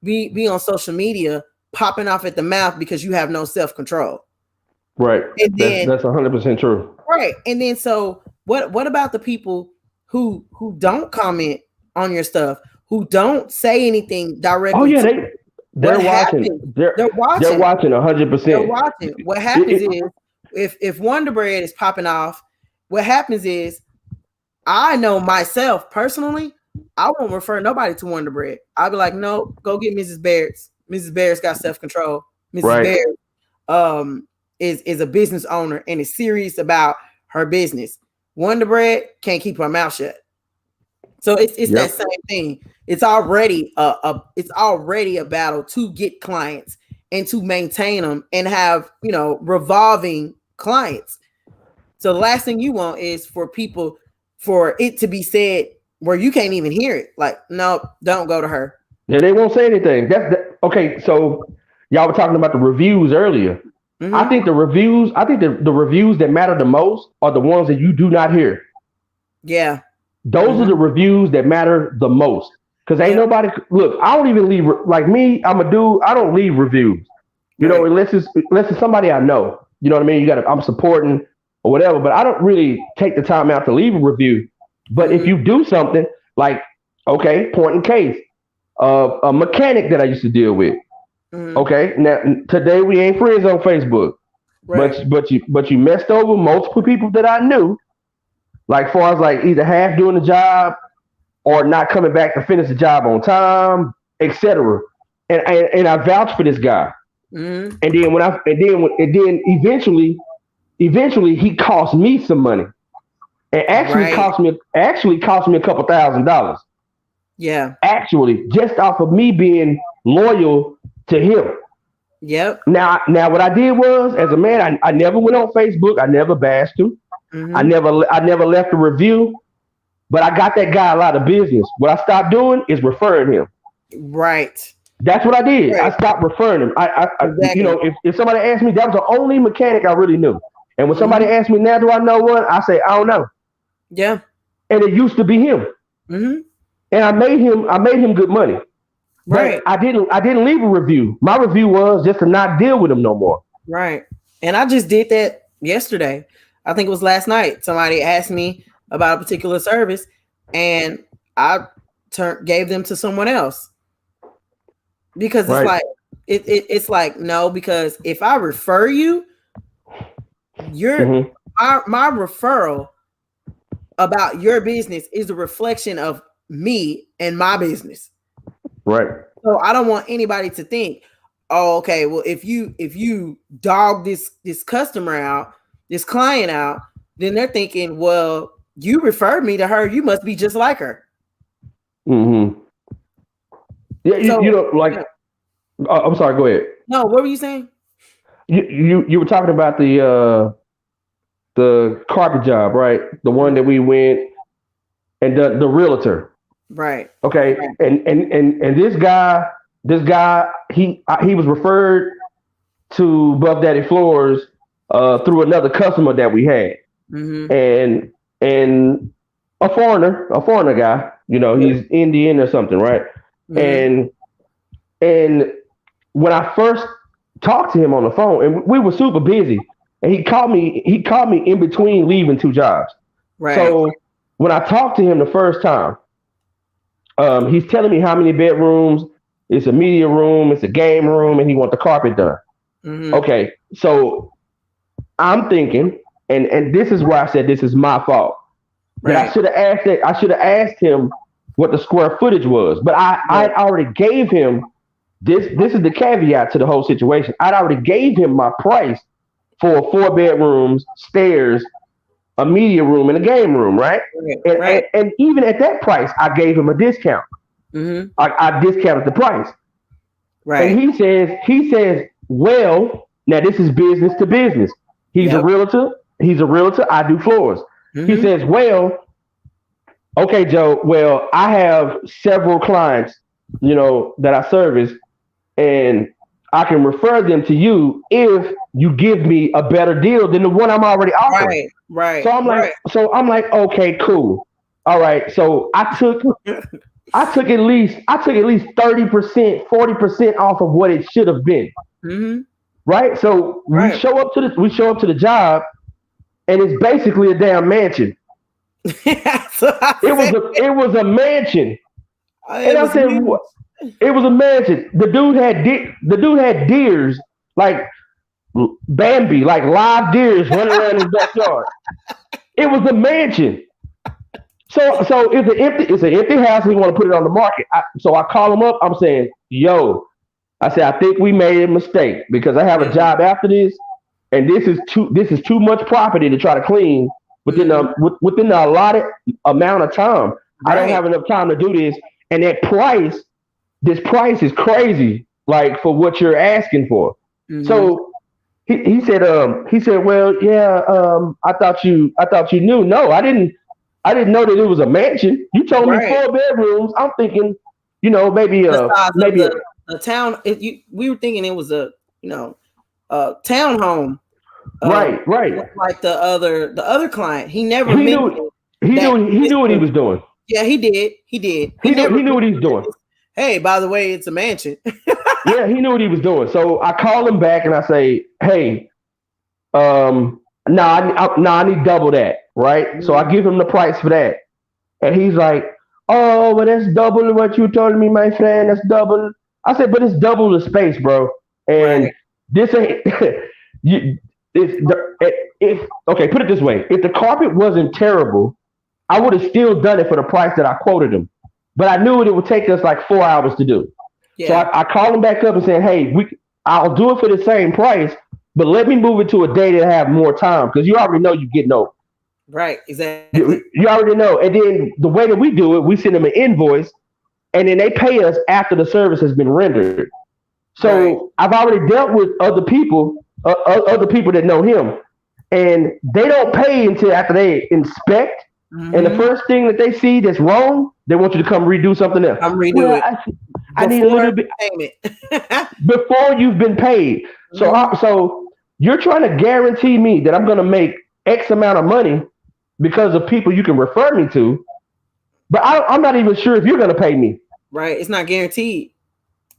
be on social media popping off at the mouth because you have no self-control.
Right.
And then,
that's 100% true.
Right. And then so what about the people who don't comment on your stuff, who don't say anything directly?
Oh yeah, they're watching. They're watching. They're watching 100%.
They're watching. What happens is if Wonder Bread is popping off, what happens is, I know myself personally, I won't refer nobody to Wonder Bread. I'll be like, no, go get Mrs. Baird's. Mrs. Baird's got self-control. Mrs. Baird is a business owner and is serious about her business. Wonder Bread can't keep her mouth shut. So it's that same thing. It's already a battle to get clients and to maintain them and have revolving clients. So the last thing you want is for it to be said where you can't even hear it. Like, no, don't go to her.
Yeah, they won't say anything. Okay. So y'all were talking about the reviews earlier. Mm-hmm. I think the reviews that matter the most are the ones that you do not hear.
Yeah.
Those are the reviews that matter the most. Because ain't nobody look. I don't even leave, like me. I'm a dude. I don't leave reviews. Unless it's somebody I know. You know what I mean? I'm supporting or whatever. But I don't really take the time out to leave a review. But if you do something like, okay, point in case, a mechanic that I used to deal with. Mm-hmm. Okay, now today we ain't friends on Facebook, right. but you messed over multiple people that I knew, like far as like either half doing the job or not coming back to finish the job on time, etc. And I vouched for this guy, and then eventually he cost me some money. and actually cost me a couple $1,000.
Yeah.
Actually, just off of me being loyal to him.
Yep.
Now what I did was, as a man, I never went on Facebook. I never bashed him.
Mm-hmm.
I never left a review. But I got that guy a lot of business. What I stopped doing is referring him.
Right.
That's what I did.
Right.
I stopped referring him.
Exactly.
You know, if somebody asked me, that was the only mechanic I really knew. And when somebody asked me, now do I know one? I say, I don't know.
Yeah.
And it used to be him.
Mm-hmm.
And I made him good money.
Right.
But I didn't leave a review. My review was just to not deal with him no more.
Right. And I just did that yesterday. I think it was last night. Somebody asked me about a particular service, and I gave them to someone else because it's like it's like no, because if I refer you, my referral about your business is a reflection of me and my business.
Right.
So I don't want anybody to think, oh, okay, well, if you dog this customer out, this client out, then they're thinking, well, you referred me to her, you must be just like her.
Mm-hmm. Yeah,
So,
you know, like, I'm sorry, go ahead.
No, what were you saying?
You were talking about the carpet job, right? The one that we went and the realtor.
Right.
Okay.
Right.
And this guy, he was referred to Buff Daddy Floors through another customer that we had. Mm-hmm. And a foreigner guy, you know, he's Indian or something, right? Mm-hmm. And when I first talked to him on the phone, and we were super busy, and he called me in between leaving two jobs.
Right.
So when I talked to him the first time, he's telling me how many bedrooms. It's a media room, it's a game room, and he wants the carpet done. Mm-hmm. Okay, so I'm thinking, and this is where I said this is my fault. Right. That I should have asked him what the square footage was, but I already gave him this. This is the caveat to the whole situation. I'd already gave him my price for 4 bedrooms, stairs, a media room, and a game room, right? And even at that price, I gave him a discount. Mm-hmm. I discounted the price. Right. And he says, well, now this is business to business. He's a realtor. I do floors. Mm-hmm. He says, well, okay, Joe. Well, I have several clients, you know, that I service, and I can refer them to you if you give me a better deal than the one I'm already offering.
Right.
So I'm like, okay, cool. All right. So I took at least 30%, 40% off of what it should have been. Mm-hmm. Right. So we show up to the job, and it's basically a damn mansion. It was a mansion. And I said, what? It was a mansion. The dude had deers, like Bambi, like live deers running around his backyard. It was a mansion. So it's an empty house. We want to put it on the market. So I call him up. I'm saying, yo, I said, I think we made a mistake because I have a job after this, and this is too much property to try to clean within the allotted amount of time. Right. I don't have enough time to do this, and this price is crazy, like for what you're asking for. Mm-hmm. So he said, well, yeah, I thought you knew. No, I didn't know that it was a mansion. You told me 4 bedrooms. I'm thinking, you know, maybe a
town. We were thinking it was a townhome.
Right.
Like the other client, he knew
what he was doing.
Yeah, he did. He
knew what he was doing.
Hey, by the way, it's a mansion.
Yeah, he knew what he was doing. So I call him back and I say, hey, I need double that, right? Mm-hmm. So I give him the price for that. And he's like, oh, well, that's double what you told me, my friend. That's double. I said, but it's double the space, bro. And this ain't okay, put it this way. If the carpet wasn't terrible, I would have still done it for the price that I quoted him. But I knew it would take us like 4 hours to do. Yeah. So I called him back up and said, hey, I'll do it for the same price, but let me move it to a day that I have more time, because you already know you're getting old.
Right. Exactly.
You already know. And then the way that we do it, we send them an invoice, and then they pay us after the service has been rendered. So
Right.
I've already dealt with other people that know him, and they don't pay until after they inspect. And the
Mhm.
first thing that they see that's wrong, they want you to come redo something else.
Come redo
Well,
it
I need a
before
little bit
payment.
before you've been paid. So,
Mhm.
so you're trying to guarantee me that I'm going to make X amount of money because of people you can refer me to, but I'm not even sure if you're going to pay me.
Right. It's not guaranteed.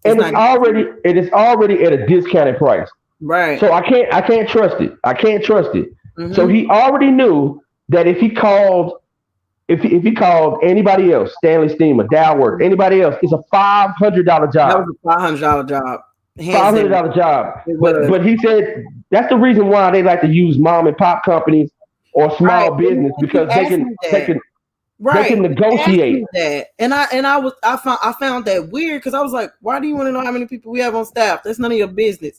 And it is already at a discounted price.
Right.
So I can't trust it. I can't trust it. So
Mhm.
he already knew that if he called anybody else, Stanley Steamer, Dowworth, anybody else, it's a $500
That
job.
was a $500 job. Hands
Five hundred
down.
dollar job.
It
But
was.
but he said that's the reason why they like to use mom and pop companies or
Right.
small business
And he
because they
asked
can
me
they
that.
can they
Right.
can
He asked
negotiate.
me that. And I found that weird because I was like, why do you want to know how many people we have on staff? That's none of your business.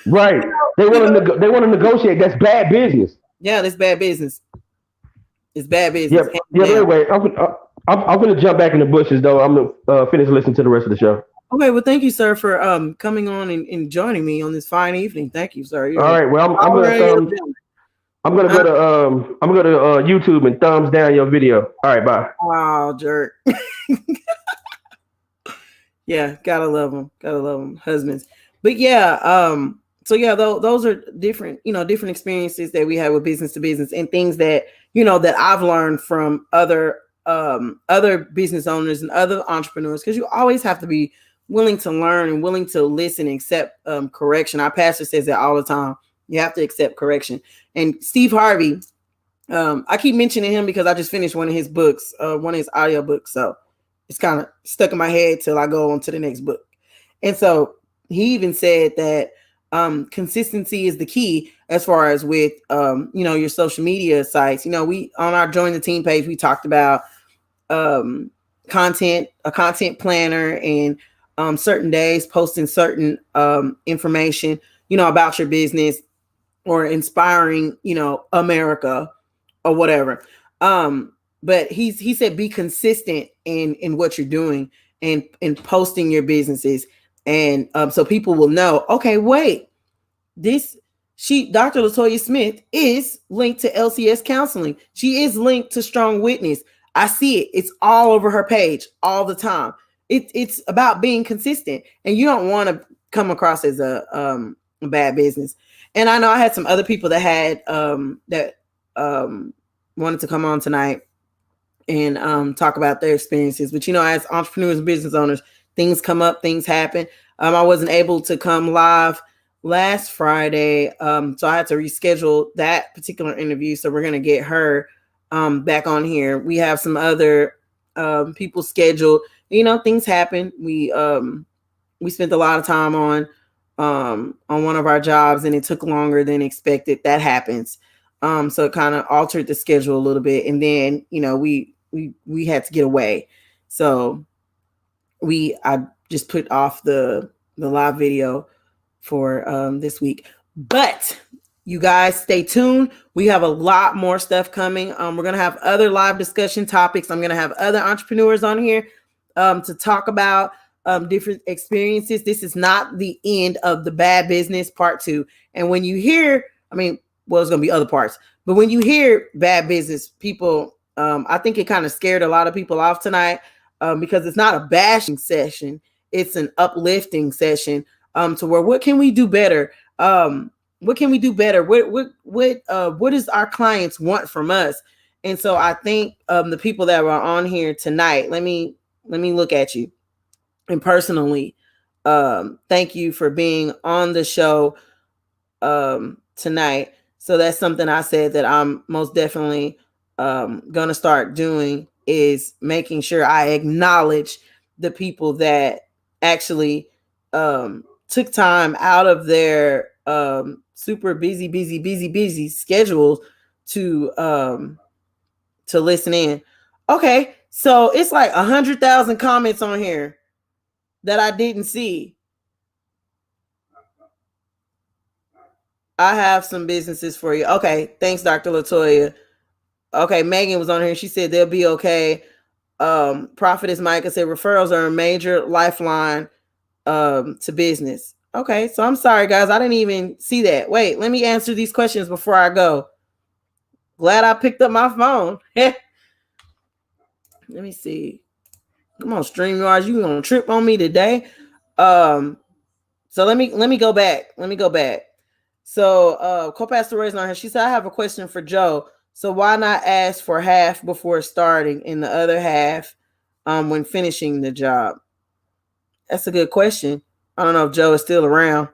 Right. They
You
want
know,
to they want to negotiate. That's bad business.
yeah, that's bad business. It's bad
Yeah.
business. Hands
Yeah. But
down.
anyway, I'm gonna jump back in the bushes though. I'm gonna finish listening to the rest of the show.
Okay, well, thank you, sir, for coming on and joining me on this fine evening. Thank you, sir.
All
You're
right. Well,
already a gentleman.
I'm gonna go to YouTube and thumbs down your video. All right. Bye.
Wow, jerk. Yeah, gotta love them. Gotta love them, husbands. But yeah, so yeah, those are different, different experiences that we have with business to business and things that that I've learned from other business owners and other entrepreneurs, because you always have to be willing to learn and willing to listen and accept correction. Our pastor says that all the time. You have to accept correction. And Steve Harvey, I keep mentioning him because I just finished one of his books, one of his audio books. So it's kind of stuck in my head till I go on to the next book. And so he even said that consistency is the key as far as with your social media sites. We on our Join the Team page, we talked about a content planner, and certain days posting certain information, about your business or inspiring, America or whatever. But he said be consistent in what you're doing and in posting your businesses, and so people will know, okay, wait, Dr. Latoya Smith is linked to LCS Counseling. She is linked to Strong Witness. I see it. It's all over her page all the time. It's about being consistent, and you don't want to come across as a bad business. And I know I had some other people that had wanted to come on tonight and talk about their experiences. But as entrepreneurs and business owners, things come up, things happen. I wasn't able to come live last Friday, so I had to reschedule that particular interview. So we're gonna get her back on here. We have some other people scheduled. Things happen. We spent a lot of time on one of our jobs, and it took longer than expected. That happens. So it kind of altered the schedule a little bit, and then we had to get away. So I just put off the live video for this week. But you guys stay tuned. We have a lot more stuff coming. We're gonna have other live discussion topics. I'm gonna have other entrepreneurs on here to talk about different experiences. This is not the end of the bad business part 2. And when you hear, there's gonna be other parts, but when you hear bad business, people, I think it kind of scared a lot of people off tonight because it's not a bashing session. It's an uplifting session to where what can we do better? What can we do better? What does our clients want from us? And so I think the people that were on here tonight, let me look at you. And personally, thank you for being on the show tonight. So that's something I said that I'm most definitely gonna start doing, is making sure I acknowledge the people that actually took time out of their super busy schedules to listen in. Okay, so it's like 100,000 comments on here that I didn't see. I have some businesses for you. Okay, thanks, Dr. Latoya. Okay, Megan was on here. She said they'll be okay. Prophetess Micah said referrals are a major lifeline to business. Okay, so I'm sorry, guys. I didn't even see that. Wait, let me answer these questions before I go. Glad I picked up my phone. Let me see. Come on, StreamYard, you gonna trip on me today? So let me go back. So co-pastor Roy's on here. She said, I have a question for Joe. So why not ask for half before starting and the other half when finishing the job? That's a good question. I don't know if Joe is still around.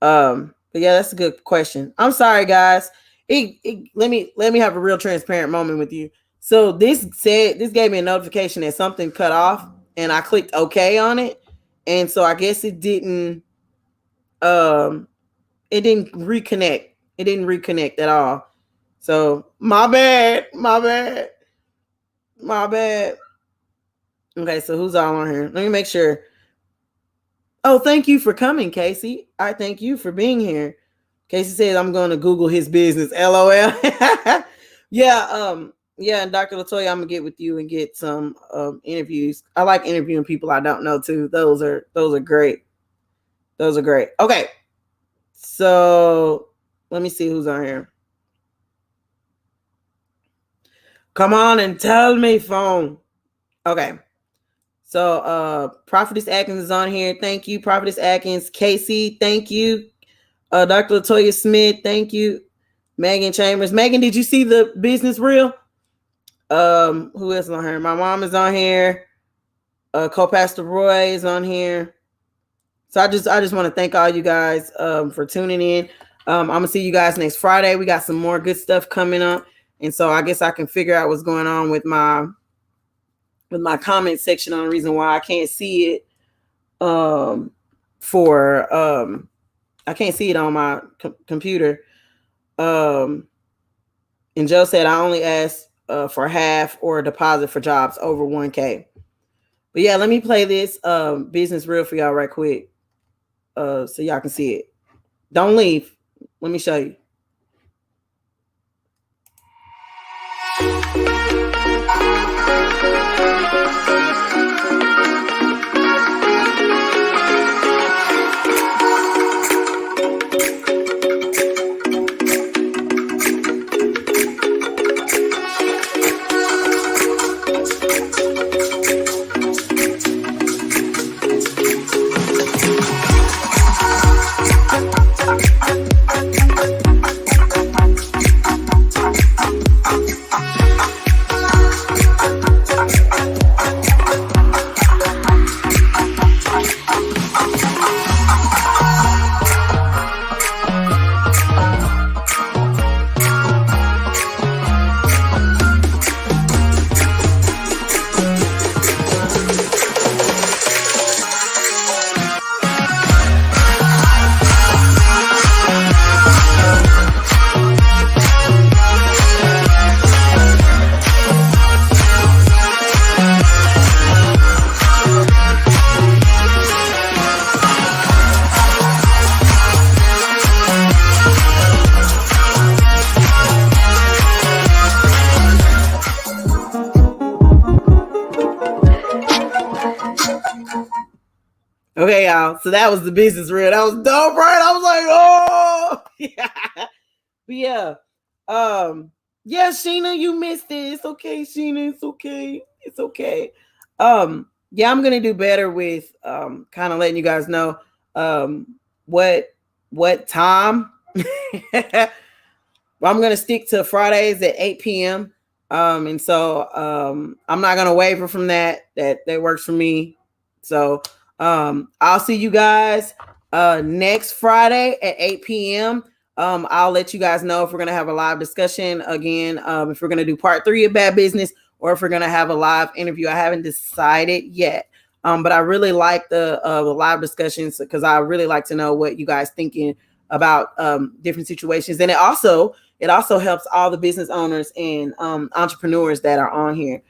But yeah, that's a good question. I'm sorry, guys. Let me have a real transparent moment with you. So this gave me a notification that something cut off, and I clicked OK on it, and so I guess it didn't reconnect. It didn't reconnect at all. So my bad. Okay, so who's all on here? Let me make sure. Oh, thank you for coming, Casey. I thank you for being here. Casey says I'm going to Google his business. LOL. Yeah, and Dr. Latoya, I'm gonna get with you and get some interviews. I like interviewing people I don't know too. Those are great. Those are great. Okay, so let me see who's on here. Come on and tell me, phone. Okay. So Prophetess Atkins is on here. Thank you, Prophetess Atkins. Casey, thank you. Dr. Latoya Smith, thank you. Megan Chambers. Megan, did you see the business reel? Who else is on here? My mom is on here. Co-pastor Roy is on here. So I just want to thank all you guys for tuning in. I'm gonna see you guys next Friday. We got some more good stuff coming up, and so I guess I can figure out what's going on with my comment section on the reason why I can't see it. I can't see it on my computer. And Joe said I only asked for half or a deposit for jobs over 1K. But yeah, let me play this business reel for y'all right quick, so y'all can see it. Don't leave. Let me show you. Okay, y'all. So that was the business reel. That was dope, right? I was like, oh, yeah. But yeah. Yeah, Sheena, you missed it. It's okay, Sheena. It's okay. It's okay. Yeah, I'm gonna do better with kind of letting you guys know what time. I'm gonna stick to Fridays at 8 p.m. And so I'm not gonna waver from that. That works for me. So I'll see you guys next Friday at 8 p.m. I'll let you guys know if we're going to have a live discussion again, if we're going to do part 3 of Bad Business, or if we're going to have a live interview. I haven't decided yet, but I really like the live discussions because I really like to know what you guys thinking about different situations. And it also helps all the business owners and entrepreneurs that are on here.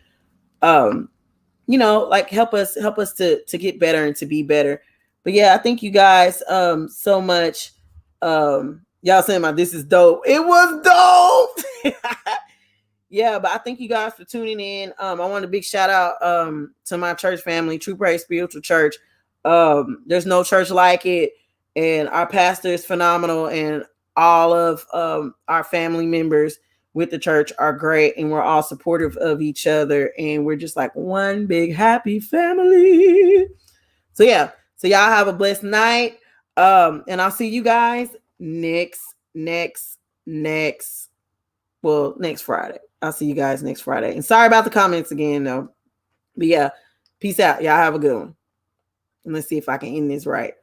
Like help us to get better and to be better. But yeah, I thank you guys so much. Y'all saying this is dope. It was dope. yeah, but I thank you guys for tuning in. I want a big shout out to my church family, True Praise Spiritual Church. There's no church like it, and our pastor is phenomenal, and all of our family members with the church are great, and we're all supportive of each other, and we're just like one big happy family. So yeah, so y'all have a blessed night, and I'll see you guys next Friday. I'll see you guys next Friday. And sorry about the comments again, though. But yeah, peace out. Y'all have a good one. And let's see if I can end this right.